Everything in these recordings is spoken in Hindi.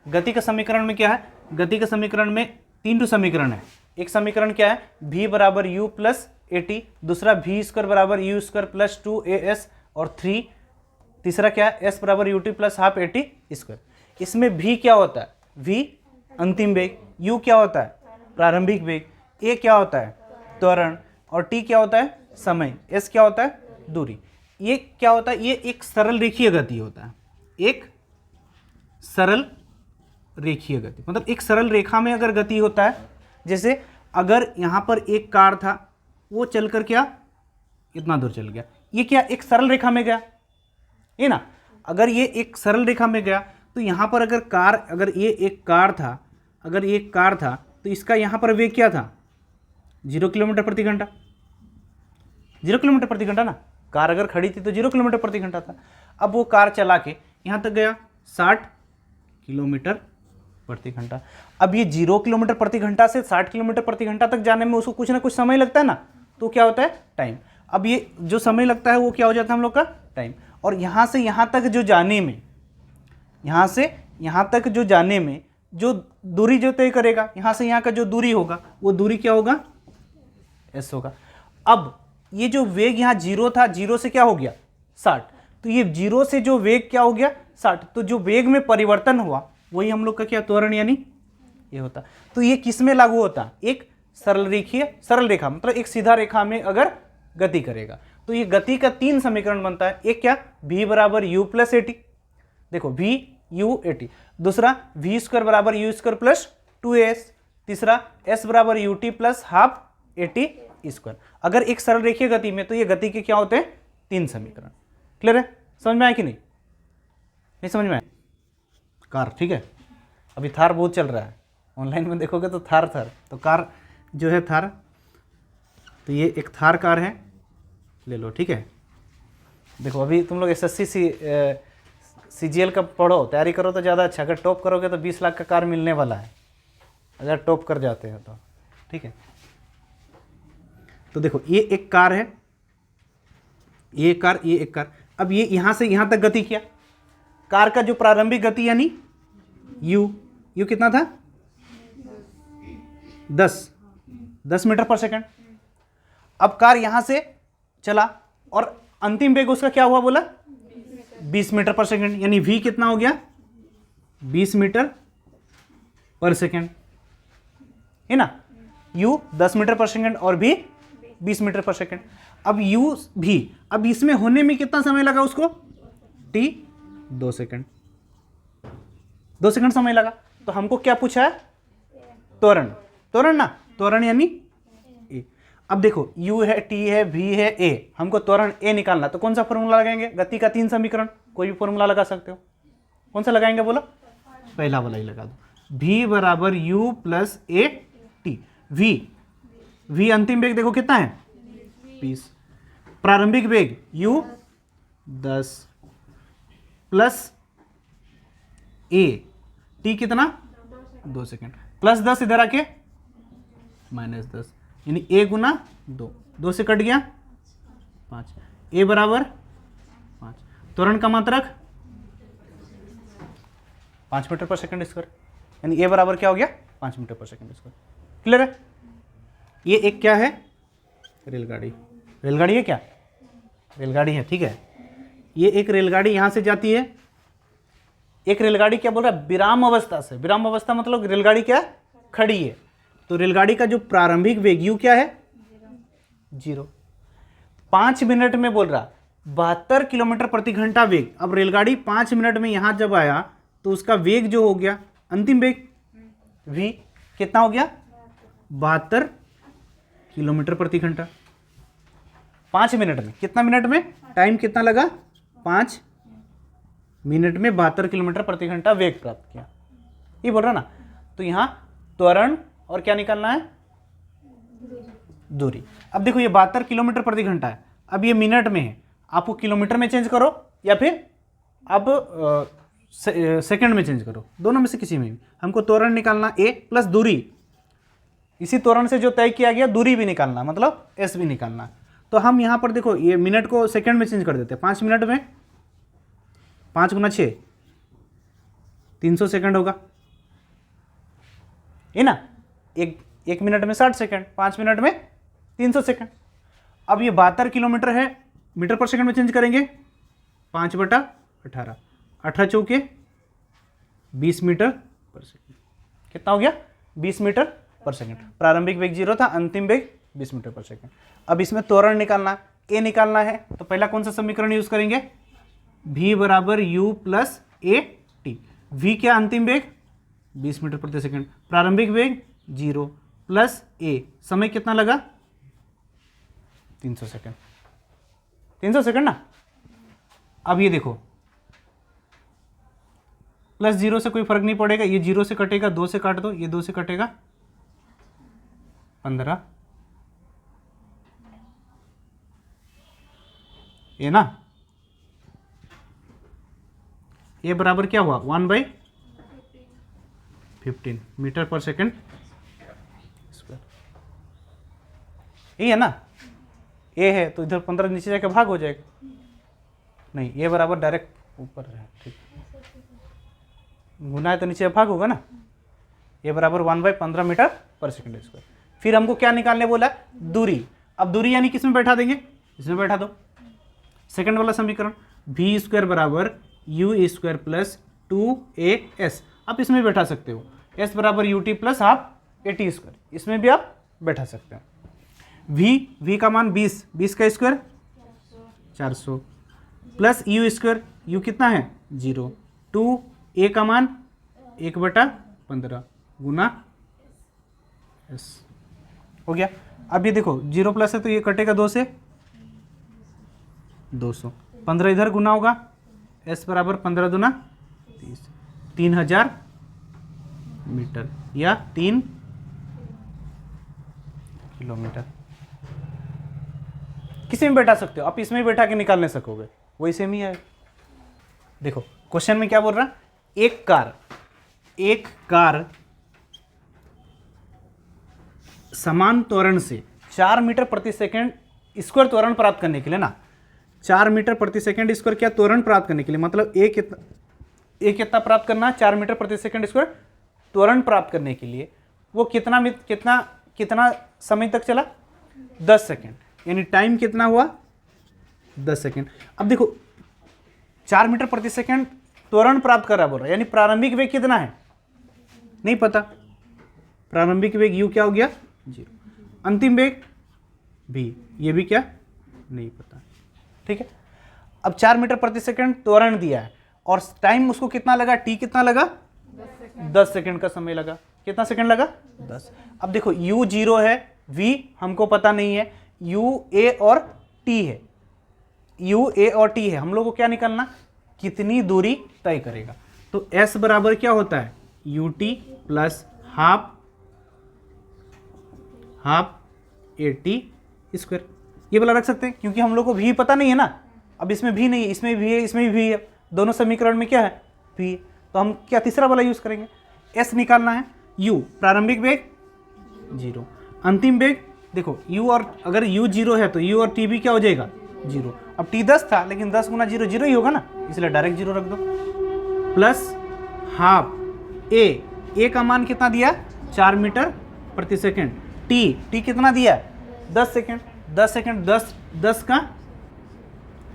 गति का समीकरण में क्या है, गति के समीकरण में 3 समीकरण है। एक समीकरण क्या है, v बराबर u प्लस ए टी, दूसरा v स्क्वायर बराबर यू स्क्वायर प्लस 2as, और तीसरा क्या है, s बराबर U T plus half A T square. इसमें v क्या होता है, v अंतिम वेग, u क्या होता है प्रारंभिक वेग, a क्या होता है त्वरण, और t क्या होता है समय, s क्या होता है दूरी। ये क्या होता है, ये एक सरल रेखीय गति होता है, एक सरल रेखीय गति, मतलब एक सरल रेखा में अगर गति होता है, जैसे अगर यहाँ पर एक कार था, वो चलकर क्या इतना दूर चल गया, ये क्या एक सरल रेखा में गया, ये ना, अगर ये एक सरल रेखा में गया तो यहाँ पर अगर कार, अगर ये एक कार था, अगर ये एक कार था तो इसका यहाँ पर वेग क्या था 0 किलोमीटर प्रति घंटा, 0 किलोमीटर प्रति घंटा ना, कार अगर खड़ी थी तो 0 किलोमीटर प्रति घंटा था। अब वो कार चला के यहाँ तक गया 60 किलोमीटर प्रति घंटा। अब ये 0 किलोमीटर प्रति घंटा से 60 किलोमीटर प्रति घंटा तक जाने में उसको कुछ ना कुछ समय लगता है ना, तो क्या होता है टाइम। अब ये जो समय लगता है वो क्या हो जाता है हम लोग का टाइम। और यहाँ से यहाँ तक जो जाने में, यहाँ से यहाँ तक जो जाने में जो दूरी जो तय करेगा, यहाँ से यहाँ का जो दूरी होगा वो दूरी क्या होगा एस होगा। अब ये जो वेग यहाँ 0 था, 0 से क्या हो गया 60, तो ये 0 से जो वेग क्या हो गया 60, तो जो वेग में परिवर्तन हुआ वही हम लोग का क्या त्वरण यानी ये होता। तो ये किस में लागू होता, एक सरल रेखा मतलब एक सीधा रेखा में अगर गति करेगा तो ये गति का 3 समीकरण बनता है। एक क्या v बराबर u प्लस ए टी, देखो v u ए टी, दूसरा v स्क्वायर बराबर यू स्क्वायर प्लस 2as, तीसरा s बराबर U T plus half A T square. अगर एक सरल रेखीय गति में तो ये गति के क्या होते हैं 3 समीकरण। क्लियर है, समझ में आया कि नहीं, नहीं समझ में आया। कार ठीक है, अभी थार बहुत चल रहा है, ऑनलाइन में देखोगे तो थार तो कार जो है थार, तो ये एक थार कार है, ले लो ठीक है। देखो अभी तुम लोग एसएससी सीजीएल का पढ़ो, तैयारी करो तो ज़्यादा अच्छा, अगर टॉप करोगे तो 20 लाख का कार मिलने वाला है अगर टॉप कर जाते हो तो, ठीक है। तो देखो ये एक कार है, ये एक कार। अब ये यहाँ से यहाँ तक गति किया, कार का जो प्रारंभिक गति यानी यू कितना था 10 मीटर पर सेकंड। अब कार यहां से चला और अंतिम वेग उसका क्या हुआ बोला 20 मीटर पर सेकंड, यानी v कितना हो गया 20 मीटर पर सेकंड, है ना। u 10 मीटर पर सेकंड और v 20 मीटर पर सेकंड। अब u भी, अब इसमें होने में कितना समय लगा उसको t 2 सेकंड, 2 सेकंड समय लगा। तो हमको क्या पूछा है त्वरण ना, त्वरण यानी a। अब देखो u है, t है, v है, a, हमको त्वरण a निकालना, तो कौन सा फॉर्मूला लगाएंगे, गति का 3 समीकरण, कोई भी फॉर्मूला लगा सकते हो। कौन सा लगाएंगे बोलो, पहला वाला ही लगा दो, v बराबर u plus A T. v अंतिम वेग देखो कितना है 20, प्रारंभिक वेग u 10 प्लस a t कितना 2 सेकंड, प्लस 10 इधर आके माइनस 10, यानी a गुना 2 से कट गया 5, a बराबर 5। त्वरण का मात्रक 5 मीटर पर सेकंड स्क्वायर, यानी a बराबर क्या हो गया 5 मीटर पर सेकंड स्क्वायर। क्लियर है। ये एक क्या है रेलगाड़ी है, क्या रेलगाड़ी है, ठीक है। ये एक रेलगाड़ी यहां से जाती है, एक रेलगाड़ी क्या बोल रहा है विराम अवस्था से, विराम अवस्था मतलब रेलगाड़ी क्या खड़ी है, तो रेलगाड़ी का जो प्रारंभिक वेग u क्या है 0, 5 मिनट में बोल रहा 72 किलोमीटर प्रति घंटा वेग। अब रेलगाड़ी 5 मिनट में यहां जब आया तो उसका वेग जो हो गया अंतिम वेग v कितना हो गया 72 किलोमीटर प्रति घंटा। 5 मिनट में, कितना मिनट में, टाइम कितना लगा 5 मिनट में 72 किलोमीटर प्रति घंटा वेग प्राप्त किया, ये बोल रहा ना। तो यहाँ त्वरण और क्या निकालना है दूरी। अब देखो ये 72 किलोमीटर प्रति घंटा है, अब ये मिनट में है, आपको किलोमीटर में चेंज करो या फिर अब सेकंड में चेंज करो, दोनों में से किसी में भी। हमको त्वरण निकालना a प्लस दूरी, इसी त्वरण से जो तय किया गया दूरी भी निकालना, मतलब s भी निकालना। तो हम यहाँ पर देखो ये मिनट को सेकंड में चेंज कर देते हैं, 5 मिनट में 5 गुना 6 300 सेकंड होगा, है ना। एक मिनट में 60 सेकंड, 5 मिनट में 300 सेकंड। अब ये 72 किलोमीटर है, मीटर पर सेकंड में चेंज करेंगे, 5/18, 18 चौके 20 मीटर पर सेकंड। कितना हो गया? 20 मीटर पर सेकंड। प्रारंभिक वेग 0 था, अंतिम वेग 20 मीटर पर सेकंड। अब इसमें त्वरण निकालना, ए निकालना है, तो पहला कौन सा समीकरण यूज करेंगे? v बराबर u plus A T. v क्या? अंतिम वेग 20 मीटर प्रति सेकंड, प्रारंभिक वेग 0 प्लस ए, समय कितना लगा? 300 सेकंड। 300 सेकंड ना। अब ये देखो, प्लस 0 से कोई फर्क नहीं पड़ेगा, ये 0 से कटेगा, 2 से काट दो, ये 2 से कटेगा 15, ये ना। ये बराबर क्या हुआ? 1/15 मीटर पर सेकंड स्क्वायर। ये है ना, ए है तो इधर 15 नीचे जाके भाग हो जाएगा। नहीं, ये बराबर डायरेक्ट ऊपर है, ठीक। गुना है तो नीचे भाग होगा ना। ये बराबर 1/15 मीटर पर सेकंड स्क्वायर। फिर हमको क्या निकालने बोला? दूरी। अब दूरी यानी किस में बैठा देंगे? इसमें बैठा दो। सेकंड वाला समीकरण, v स्क्वायर बराबर u स्क्वायर प्लस 2as, आप इसमें बैठा सकते हो। s बराबर ut plus half at square, इसमें भी आप बैठा सकते हो। v का मान 20 का square 400 plus u square, u कितना है? 0, 2a का मान 1/15 गुना s हो गया। अब ये देखो 0 प्लस है तो ये कटेगा 2 से, 200, 15 इधर गुना होगा, s बराबर 15 दूना 30, 3000 मीटर या 3 किलोमीटर। किसी में बैठा सकते हो आप, इसमें बैठा के निकालने सकोगे, वही सेम ही है। देखो क्वेश्चन में क्या बोल रहा? एक कार समान त्वरण से 4 मीटर प्रति सेकंड स्क्वायर त्वरण प्राप्त करने के लिए ना, 4 मीटर प्रति सेकंड स्क्वायर क्या त्वरण प्राप्त करने के लिए, मतलब एक कितना प्राप्त करना? 4 मीटर प्रति सेकंड स्क्वायर त्वरण प्राप्त करने के लिए वो कितना समय तक चला? 10 सेकंड, यानी टाइम कितना हुआ? 10 सेकंड। अब देखो 4 मीटर प्रति सेकंड त्वरण प्राप्त कर रहा बोल रहा है, यानी प्रारंभिक वेग कितना है? नहीं पता। प्रारंभिक वेग u क्या हो गया? 0। अंतिम वेग v, ये भी क्या? नहीं पता। ठीक है। अब 4 मीटर प्रति सेकंड त्वरण दिया है और टाइम उसको कितना लगा? t कितना लगा? 10 सेकंड का समय लगा। कितना सेकंड लगा? 10। अब देखो u 0 है, v हमको पता नहीं है, u a और t है, u a और t है। हम लोग को क्या निकालना? कितनी दूरी तय करेगा। तो s बराबर क्या होता है? ut plus half at square. ये वाला रख सकते हैं क्योंकि हम लोग को v पता नहीं है ना। अब इसमें v नहीं है, इसमें भी है, इसमें भी है, दोनों समीकरण में क्या है? v। तो हम क्या तीसरा वाला यूज करेंगे? s निकालना है। u प्रारंभिक वेग 0, अंतिम वेग देखो u, और अगर u 0 है तो u और t भी क्या हो जाएगा? 0। अब t 10 था लेकिन 10 गुना 0 0 ही होगा ना, इसलिए डायरेक्ट 0 रख दो। प्लस हाफ a का मान कितना दिया? 4 मीटर प्रति सेकंड। t कितना दिया? 10 सेकंड। 10 सेकंड 10 का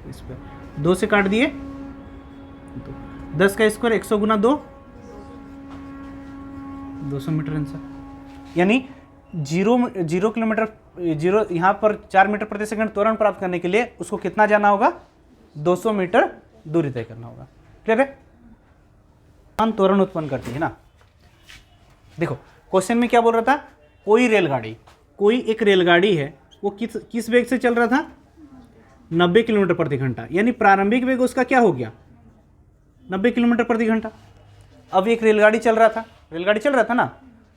स्क्वायर, 2 से काट दिए, 10 का स्क्वायर 100 गुना 2, 200 मीटर आंसर। यानी 0 किलोमीटर 0 यहाँ पर 4 मीटर प्रति सेकंड त्वरण प्राप्त करने के लिए उसको कितना जाना होगा? 200 मीटर दूरी तय करना होगा। क्लियर है? त्वरण उत्पन्न करती है ना। देखो क्वेश्चन में क्या बोल रहा था? कोई एक रेलगाड़ी है, वो किस वेग से चल रहा था? 90 किलोमीटर प्रति घंटा, यानी प्रारंभिक वेग उसका क्या हो गया? 90 किलोमीटर प्रति घंटा। अब एक रेलगाड़ी चल रहा था ना।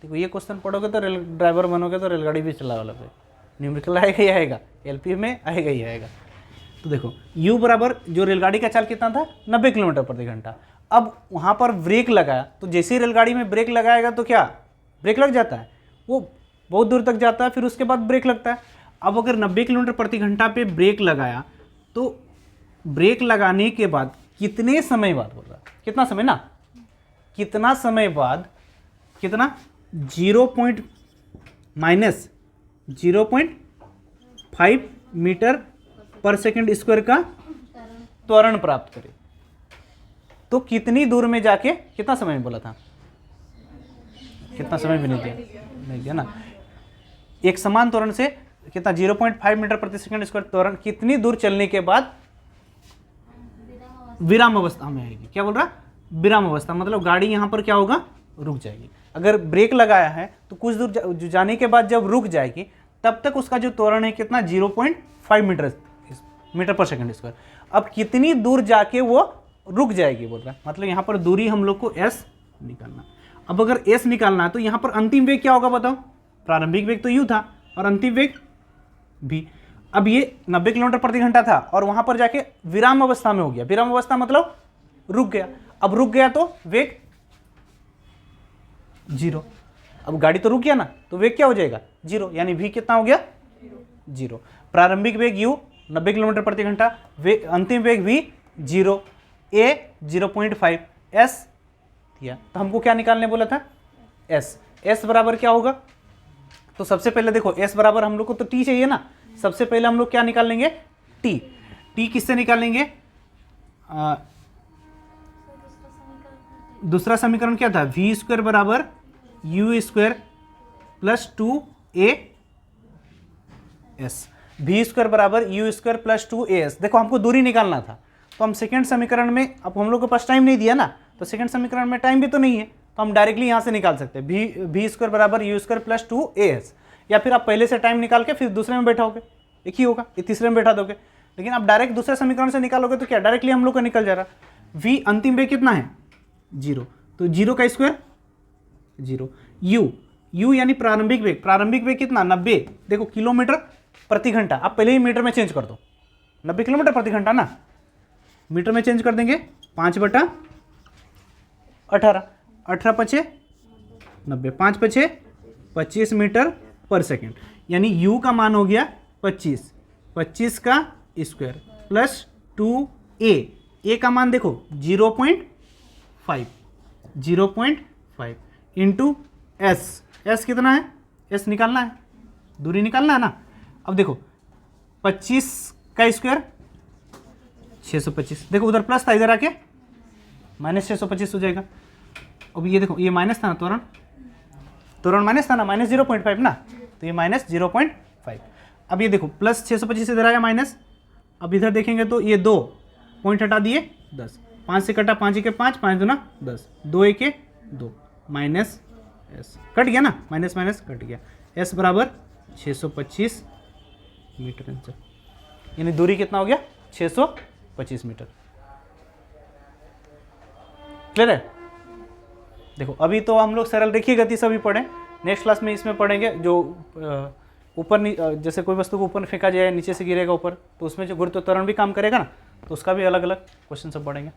देखो ये क्वेश्चन पढ़ोगे तो रेल ड्राइवर बनोगे तो रेलगाड़ी भी चला वाला है, न्यूमेरिकल आएगा ही आएगा, एलपी में आएगा ही आएगा। तो देखो u बराबर जो रेलगाड़ी का चाल कितना था? 90 किलोमीटर प्रति घंटा। अब वहाँ पर ब्रेक लगाया तो जैसे ही रेलगाड़ी में ब्रेक लगाएगा तो क्या ब्रेक लग जाता है? वो बहुत दूर तक जाता है, फिर उसके बाद ब्रेक लगता है। अब अगर 90 किलोमीटर प्रति घंटा पे ब्रेक लगाया तो ब्रेक लगाने के बाद कितने समय बाद बोल रहा है? कितना समय ना, कितना समय बाद, कितना 0.5 मीटर पर सेकंड स्क्वायर का त्वरण प्राप्त करे। तो कितनी दूर में जाके, कितना समय में बोला था, कितना समय भी नहीं दिया ना। एक समान त्वरण से कितना 0.5 मीटर प्रति सेकंड स्क्वायर त्वरण कितनी दूर चलने के बाद विराम अवस्था में आएगी। क्या बोल रहा, विराम अवस्था, मतलब गाड़ी यहां पर क्या होगा, रुक जाएगी। अगर ब्रेक लगाया है तो कुछ दूर जाने के बाद जब रुक जाएगी तब तक उसका जो त्वरण है कितना, 0.5 मीटर पर सेकंड स्क्वायर। अब कितनी दूर जाके वो रुक जाएगी बोल रहा है, मतलब यहाँ पर दूरी हम लोग को s निकालना। अब अगर s निकालना है तो यहाँ पर अंतिम वेग क्या होगा बताओ, प्रारंभिक वेग तो u था और अंतिम वेग v। अब ये 90 किलोमीटर प्रति घंटा था और वहां पर जाके विराम अवस्था में हो गया। विराम अवस्था मतलब रुक गया। अब रुक गया तो वेग 0। अब गाड़ी तो रुक गया ना, तो वेग क्या हो जाएगा, 0, यानी v कितना हो गया, 0। प्रारंभिक वेग u 90 किलोमीटर प्रति घंटा, अंतिम वेग v 0, a 0.5, s दिया। तो हमको क्या निकालने बोला था, s बराबर क्या होगा। तो सबसे पहले देखो s बराबर हम लोग को तो t चाहिए ना, सबसे पहले हम लोग क्या निकाल लेंगे, t किससे निकालेंगे, दूसरा समीकरण क्या था, v स्क्वायर बराबर u square plus 2as, v square बराबर u स्क्वायर प्लस 2as। देखो हमको दूरी निकालना था, तो हम सेकंड समीकरण में, अब हम लोग के पास टाइम नहीं दिया ना, तो सेकंड समीकरण में टाइम भी तो नहीं है, तो हम डायरेक्टली यहां से निकाल सकते हैं v स्क्वायर बराबर u स्क्वायर प्लस 2as। या फिर आप पहले से टाइम निकाल के फिर दूसरे में बैठाओगे, एक ही होगा, ये तीसरे में बैठा दोगे। लेकिन आप डायरेक्ट दूसरे समीकरण से निकालोगे तो क्या, डायरेक्टली हम लोग का निकल जा रहा। v अंतिम वेग कितना है, 0, तो 0 का स्क्वायर 0, u यानी प्रारंभिक वेग कितना, 90। देखो किलोमीटर प्रति घंटा, आप पहले ही मीटर में चेंज कर दो, 90 किलोमीटर प्रति घंटा ना, मीटर में चेंज कर देंगे, 5/18, 18 पचे 90, 5 पचे 25 मीटर पर सेकेंड, यानी u का मान हो गया 25 का स्क्वायर प्लस 2a का मान देखो 0.5 इंटू s कितना है, s निकालना है, दूरी निकालना है ना। अब देखो 25 का स्क्वायर 625, देखो उधर प्लस था, इधर आके माइनस 625 हो जाएगा। अब ये देखो, ये माइनस था ना, त्वरण माइनस था ना, माइनस 0.5 ना, तो ये माइनस 0.5। अब ये देखो प्लस 625 इधर आया माइनस, अब इधर देखेंगे तो ये 2 पॉइंट हटा दिए 10, 5 से कटा, 5 के 5, 5 दूना 10, 2 1 2, माइनस s कट गया ना, माइनस माइनस कट गया, s बराबर 625 मीटर आंसर, यानी दूरी कितना हो गया, 625 मीटर। क्लियर है। देखो अभी तो हम लोग सरल रेखीय गति सभी पढ़े, नेक्स्ट क्लास में इसमें पढ़ेंगे जो ऊपर जैसे कोई वस्तु को ऊपर फेंका जाए, नीचे से गिरेगा ऊपर, तो उसमें जो गुरुत्व त्वरण भी काम करेगा ना, तो उसका भी अलग अलग क्वेश्चन सब पढ़ेंगे।